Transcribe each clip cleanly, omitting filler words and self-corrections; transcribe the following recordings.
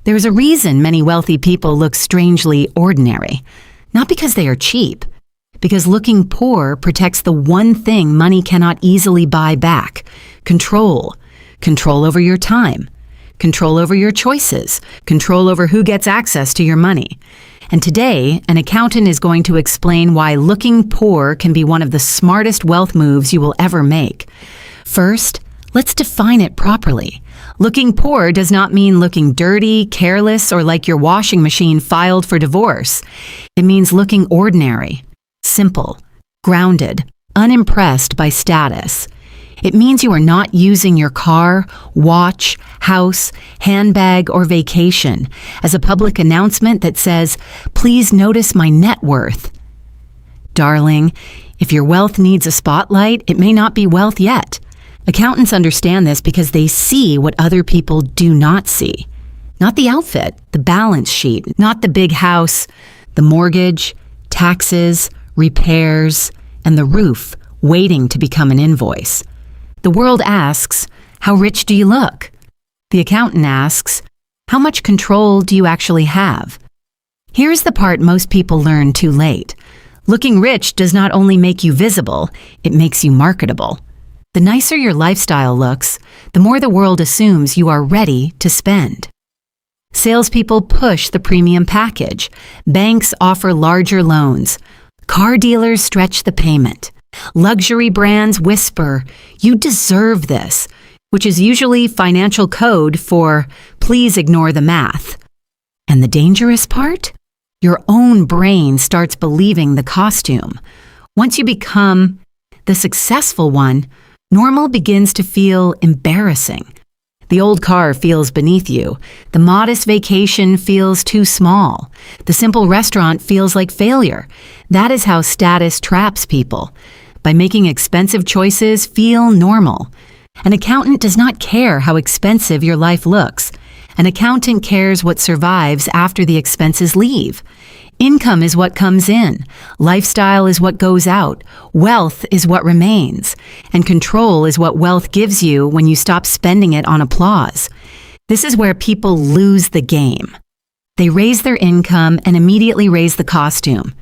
There's a reason many wealthy people look strangely ordinary. Not because they are cheap, because looking poor protects the one thing money cannot easily buy back: control. Control over your time. Control over your choices. Control over who gets access to your money. And today, an accountant is going to explain why looking poor can be one of the smartest wealth moves you will ever make. First, let's define it properly. Looking poor does not mean looking dirty, careless, or like your washing machine filed for divorce. It means looking ordinary, simple, grounded, unimpressed by status. It means you are not using your car, watch, house, handbag, or vacation as a public announcement that says, "Please notice my net worth." Darling, if your wealth needs a spotlight, it may not be wealth yet. Accountants understand this because they see what other people do not see. Not the outfit, the balance sheet, not the big house, the mortgage, taxes, repairs, and the roof waiting to become an invoice. The world asks, how rich do you look? The accountant asks, how much control do you actually have? Here's the part most people learn too late. Looking rich does not only make you visible, it makes you marketable. The nicer your lifestyle looks, the more the world assumes you are ready to spend. Salespeople push the premium package. Banks offer larger loans. Car dealers stretch the payment. Luxury brands whisper, "You deserve this," which is usually financial code for "please ignore the math." And the dangerous part? Your own brain starts believing the costume. Once you become the successful one, normal begins to feel embarrassing. The old car feels beneath you. The modest vacation feels too small. The simple restaurant feels like failure. That is how status traps people. By making expensive choices feel normal. An accountant does not care how expensive your life looks. An accountant cares what survives after the expenses leave. Income is what comes in. Lifestyle is what goes out. Wealth is what remains. And control is what wealth gives you when you stop spending it on applause. This is where people lose the game. They raise their income and immediately raise the costume.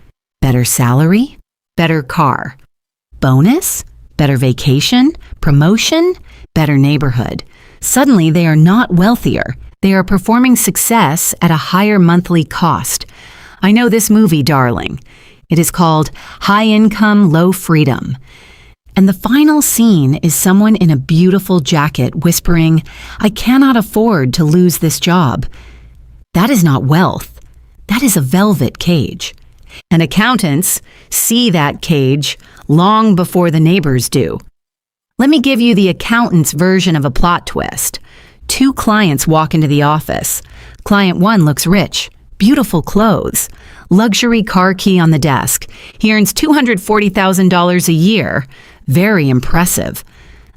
Better salary, better car. Bonus, better vacation, promotion, better neighborhood. Suddenly they are not wealthier. They are performing success at a higher monthly cost. I know this movie, darling. It is called High Income, Low Freedom. And the final scene is someone in a beautiful jacket whispering, "I cannot afford to lose this job." That is not wealth. That is a velvet cage. And accountants see that cage long before the neighbors do. Let me give you the accountant's version of a plot twist. Two clients walk into the office. Client one looks rich. Beautiful clothes, luxury car key on the desk. He earns $240,000 a year. Very impressive.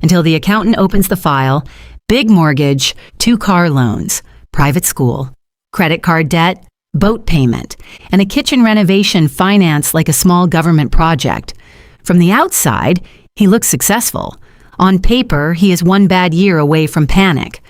Until the accountant opens the file, big mortgage, 2 car loans, private school, credit card debt, boat payment, and a kitchen renovation financed like a small government project. From the outside, he looks successful. On paper, he is one bad year away from panic.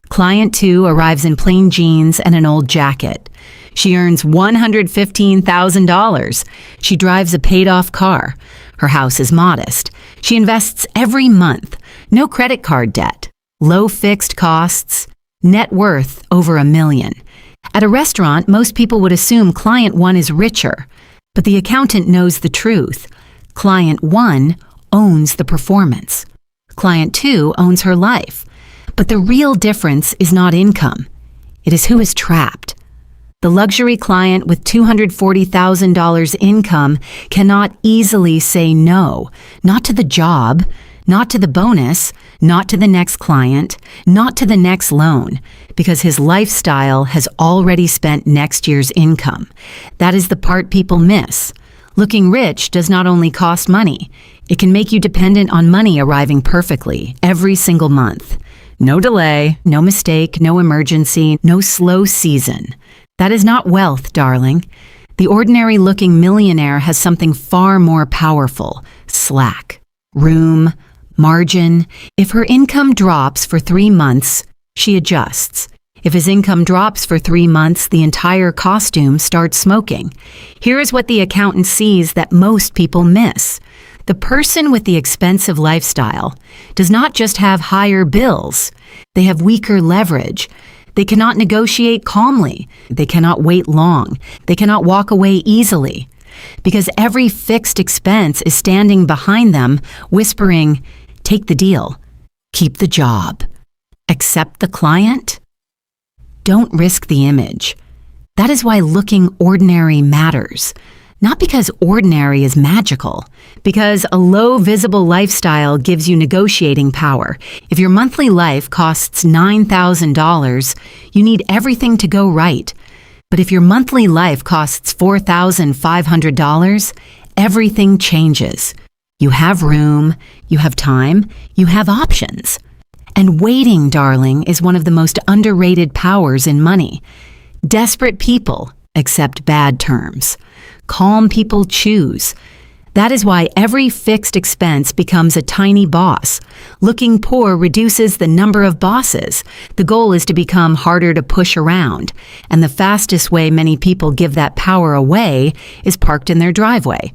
Client 2 arrives in plain jeans and an old jacket. She earns $115,000. She drives a paid-off car. Her house is modest. She invests every month. No credit card debt. Low fixed costs. Net worth over $1 million. At a restaurant, most people would assume client 1 is richer. But the accountant knows the truth. Client 1 owns the performance. Client 2 owns her life. But the real difference is not income. It is who is trapped. The luxury client with $240,000 income cannot easily say no, not to the job, not to the bonus, not to the next client, not to the next loan, because his lifestyle has already spent next year's income. That is the part people miss. Looking rich does not only cost money, it can make you dependent on money arriving perfectly every single month. No delay, no mistake, no emergency, no slow season. That is not wealth, darling. The ordinary-looking millionaire has something far more powerful: slack, room, margin. If her income drops for 3 months, she adjusts. If his income drops for 3 months, the entire costume starts smoking. Here is what the accountant sees that most people miss. The person with the expensive lifestyle does not just have higher bills. They have weaker leverage. They cannot negotiate calmly. They cannot wait long. They cannot walk away easily. Because every fixed expense is standing behind them, whispering, take the deal, keep the job, accept the client. Don't risk the image. That is why looking ordinary matters. Not because ordinary is magical, because a low visible lifestyle gives you negotiating power. If your monthly life costs $9,000, you need everything to go right. But if your monthly life costs $4,500, everything changes. You have room, you have time, you have options. And waiting, darling, is one of the most underrated powers in money. Desperate people accept bad terms. Calm people choose. That is why every fixed expense becomes a tiny boss. Looking poor reduces the number of bosses. The goal is to become harder to push around. And the fastest way many people give that power away is parked in their driveway.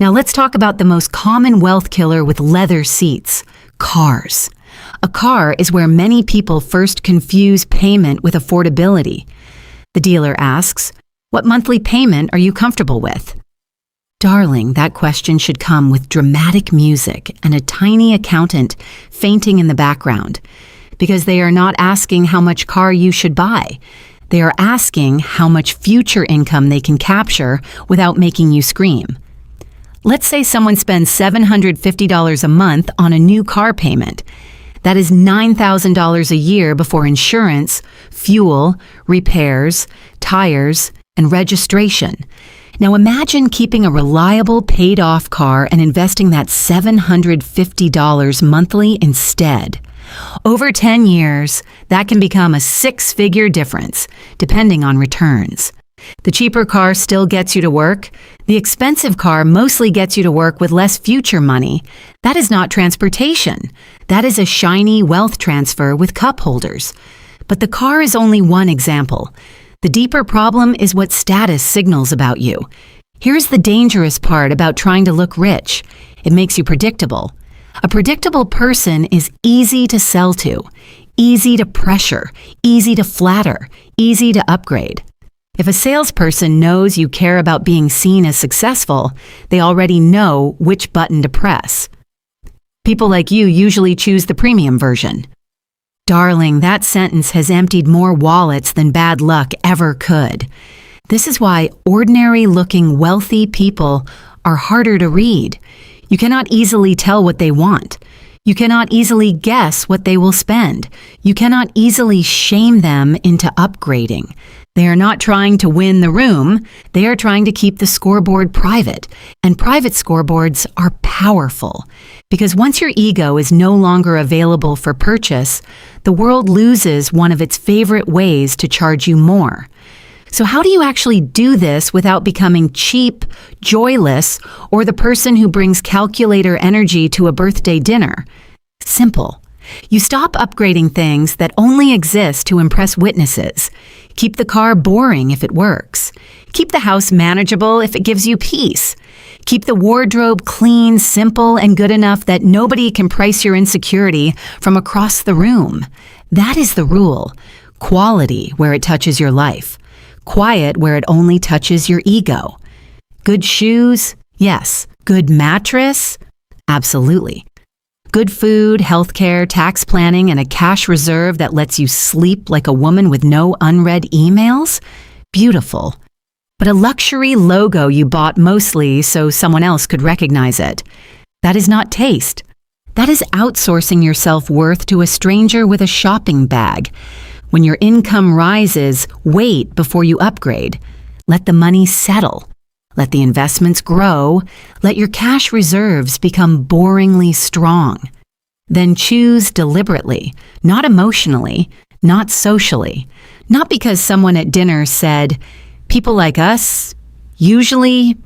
Now let's talk about the most common wealth killer with leather seats, cars. A car is where many people first confuse payment with affordability. The dealer asks, "What monthly payment are you comfortable with?" Darling, that question should come with dramatic music and a tiny accountant fainting in the background, because they are not asking how much car you should buy. They are asking how much future income they can capture without making you scream. Let's say someone spends $750 a month on a new car payment. That is $9,000 a year before insurance, fuel, repairs, tires, and registration. Now imagine keeping a reliable paid-off car and investing that $750 monthly instead. Over 10 years, that can become a 6-figure difference, depending on returns. The cheaper car still gets you to work. The expensive car mostly gets you to work with less future money. That is not transportation. That is a shiny wealth transfer with cup holders. But the car is only one example. The deeper problem is what status signals about you. Here's the dangerous part about trying to look rich. It makes you predictable. A predictable person is easy to sell to, easy to pressure, easy to flatter, easy to upgrade. If a salesperson knows you care about being seen as successful, they already know which button to press. People like you usually choose the premium version. Darling, that sentence has emptied more wallets than bad luck ever could. This is why ordinary-looking wealthy people are harder to read. You cannot easily tell what they want. You cannot easily guess what they will spend. You cannot easily shame them into upgrading. They are not trying to win the room. They are trying to keep the scoreboard private. And private scoreboards are powerful. Because once your ego is no longer available for purchase, the world loses one of its favorite ways to charge you more. So how do you actually do this without becoming cheap, joyless, or the person who brings calculator energy to a birthday dinner? Simple. You stop upgrading things that only exist to impress witnesses. Keep the car boring if it works. Keep the house manageable if it gives you peace. Keep the wardrobe clean, simple, and good enough that nobody can price your insecurity from across the room. That is the rule. Quality where it touches your life. Quiet where it only touches your ego. Good shoes? Yes. Good mattress? Absolutely. Good food, healthcare, tax planning, and a cash reserve that lets you sleep like a woman with no unread emails? Beautiful. But a luxury logo you bought mostly so someone else could recognize it. That is not taste. That is outsourcing your self-worth to a stranger with a shopping bag. When your income rises, wait before you upgrade. Let the money settle. Let the investments grow. Let your cash reserves become boringly strong. Then choose deliberately, not emotionally, not socially. Not because someone at dinner said, "People like us, usually..."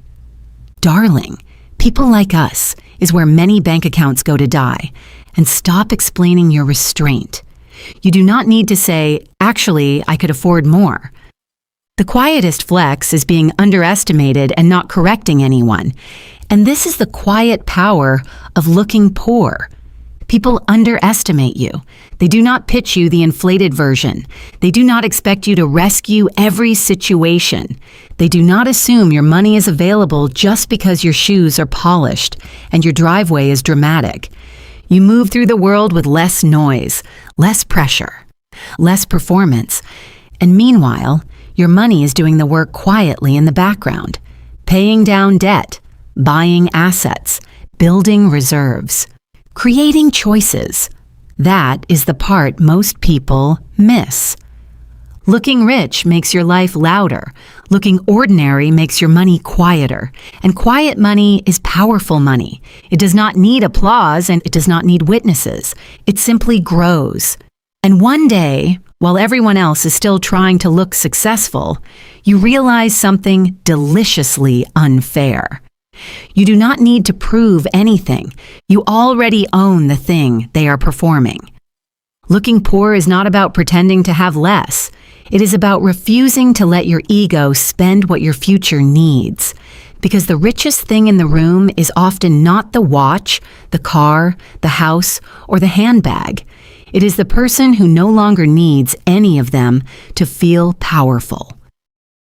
Darling, people like us is where many bank accounts go to die. And stop explaining your restraint. You do not need to say, actually, I could afford more. The quietest flex is being underestimated and not correcting anyone. And this is the quiet power of looking poor. People underestimate you. They do not pitch you the inflated version. They do not expect you to rescue every situation. They do not assume your money is available just because your shoes are polished and your driveway is dramatic. You move through the world with less noise, less pressure, less performance. And meanwhile, your money is doing the work quietly in the background, paying down debt, buying assets, building reserves. Creating choices. That is the part most people miss. Looking rich makes your life louder. Looking ordinary makes your money quieter. And quiet money is powerful money. It does not need applause and it does not need witnesses. It simply grows. And one day, while everyone else is still trying to look successful, you realize something deliciously unfair. You do not need to prove anything. You already own the thing they are performing. Looking poor is not about pretending to have less. It is about refusing to let your ego spend what your future needs. Because the richest thing in the room is often not the watch, the car, the house, or the handbag. It is the person who no longer needs any of them to feel powerful.